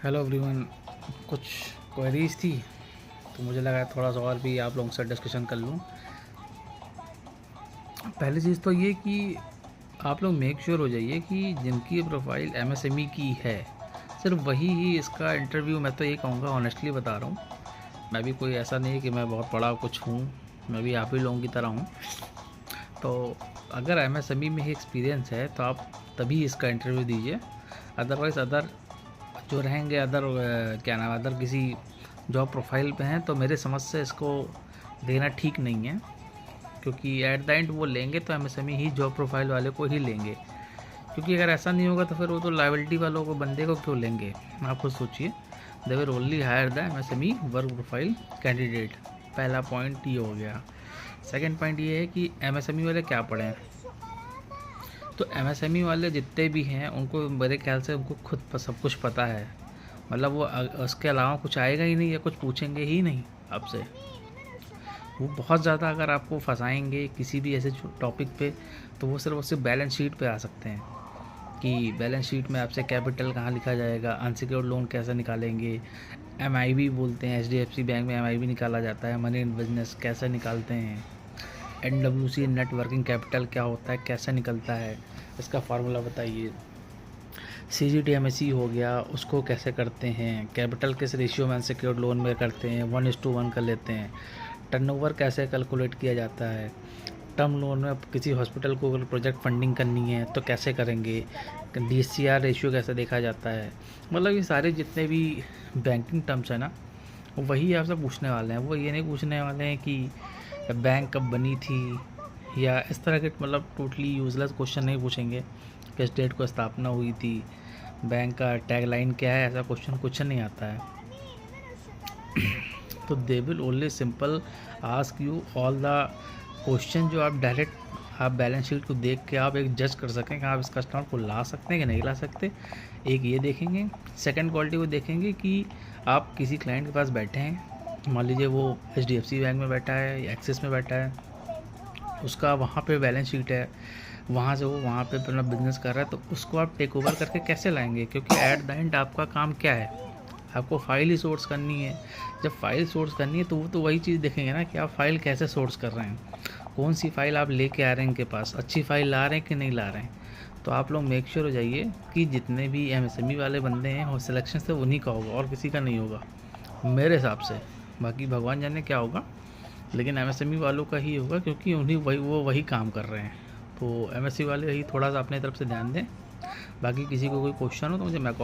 Hello everyone. कुछ queries थी तो मुझे लगा थोड़ा सा और भी आप लोगों से डिस्कशन कर लूँ। पहली चीज़ तो ये कि आप लोग मेक श्योर हो जाइए कि जिनकी प्रोफाइल एमएसएमई की है सिर्फ वही ही इसका इंटरव्यू। मैं तो ये कहूँगा, ऑनेस्टली बता रहा हूँ, मैं भी कोई ऐसा नहीं है कि मैं बहुत बड़ा कुछ हूँ, मैं भी आप ही लोगों की तरह हूँ। तो अगर एमएसएमई में ही एक्सपीरियंस है तो आप तभी इसका इंटरव्यू दीजिए। अदरवाइज़ अदर जो रहेंगे, क्या नाम है, अदर किसी जॉब प्रोफाइल पे हैं तो मेरे समझ से इसको देना ठीक नहीं है, क्योंकि एट द एंड वो लेंगे तो एमएसएमई ही जॉब प्रोफाइल वाले को ही लेंगे। क्योंकि अगर ऐसा नहीं होगा तो फिर वो तो लाइबिलिटी वालों को, बंदे को क्यों लेंगे? आप खुद सोचिए। They will only hire the MSME work profile candidate. पहला पॉइंट ये हो गया। सेकेंड पॉइंट ये है कि एमएसएमई वाले क्या पढ़े हैं। तो एमएसएमई वाले जितने भी हैं उनको मेरे ख्याल से उनको खुद सब कुछ पता है। मतलब वो उसके अलावा कुछ आएगा ही नहीं या कुछ पूछेंगे ही नहीं आपसे। वो बहुत ज़्यादा अगर आपको फंसाएंगे किसी भी ऐसे टॉपिक पे तो वो सिर्फ बैलेंस शीट पे आ सकते हैं कि बैलेंस शीट में आपसे कैपिटल कहाँ लिखा जाएगा, अनसिक्योर्ड लोन कैसे निकालेंगे, एमआईबी बोलते हैं, एचडीएफसी बैंक में एमआईबी निकाला जाता है, मनी इन बिजनेस कैसे निकालते हैं, एनडब्ल्यूसी नेट वर्किंग कैपिटल क्या होता है, कैसे निकलता है, इसका फार्मूला बताइए। सीजीटीएमएसी हो गया, उसको कैसे करते हैं, कैपिटल किस रेशियो में अनसिक्योर्ड लोन में करते हैं, 1:1 कर लेते हैं, टर्नओवर कैसे कैलकुलेट किया जाता है, टर्म लोन में किसी हॉस्पिटल को अगर प्रोजेक्ट फंडिंग करनी है तो कैसे करेंगे, डीएससीआर रेशियो कैसे देखा जाता है। मतलब ये सारे जितने भी बैंकिंग टर्म्स हैं ना, वही आपसे पूछने वाले हैं। वो ये नहीं पूछने वाले हैं कि बैंक कब बनी थी या इस तरह के, मतलब टोटली यूजलेस क्वेश्चन नहीं पूछेंगे। किस डेट को स्थापना हुई थी, बैंक का टैगलाइन क्या है, ऐसा क्वेश्चन कुछ नहीं आता है। तो दे will only simple ask you all the question जो आप डायरेक्ट आप बैलेंस शीट को देख के आप एक जज कर सकें कि आप इस कस्टमर को ला सकते हैं कि नहीं ला सकते। एक ये देखेंगे। सेकंड क्वालिटी वो देखेंगे कि आप किसी क्लाइंट के पास बैठे हैं, मान लीजिए वो एचडीएफसी बैंक में बैठा है या एक्सिस में बैठा है, उसका वहाँ पे बैलेंस शीट है, वहाँ से वो वहाँ पे अपना बिजनेस कर रहा है, तो उसको आप टेक ओवर करके कैसे लाएंगे? क्योंकि एट द एंड आपका काम क्या है, आपको फाइल ही सोर्स करनी है। जब फाइल सोर्स करनी है तो वो तो वही चीज़ देखेंगे ना कि आप फाइल कैसे सोर्स कर रहे हैं, कौन सी फ़ाइल आप लेके आ रहे हैं, इनके पास अच्छी फ़ाइल ला रहे हैं कि नहीं ला रहे हैं। तो आप लोग मेक श्योर हो जाइए कि जितने भी एमएसएमई वाले बंदे हैं वो सिलेक्शन से उन्हीं का होगा और किसी का नहीं होगा मेरे हिसाब से। बाकी भगवान जाने क्या होगा, लेकिन एमएसएमई वालों का ही होगा, क्योंकि उन्हीं वही काम कर रहे हैं। तो एमएसएमई वाले ही थोड़ा सा अपने तरफ से ध्यान दें। बाकी किसी को कोई क्वेश्चन हो तो मुझे मैं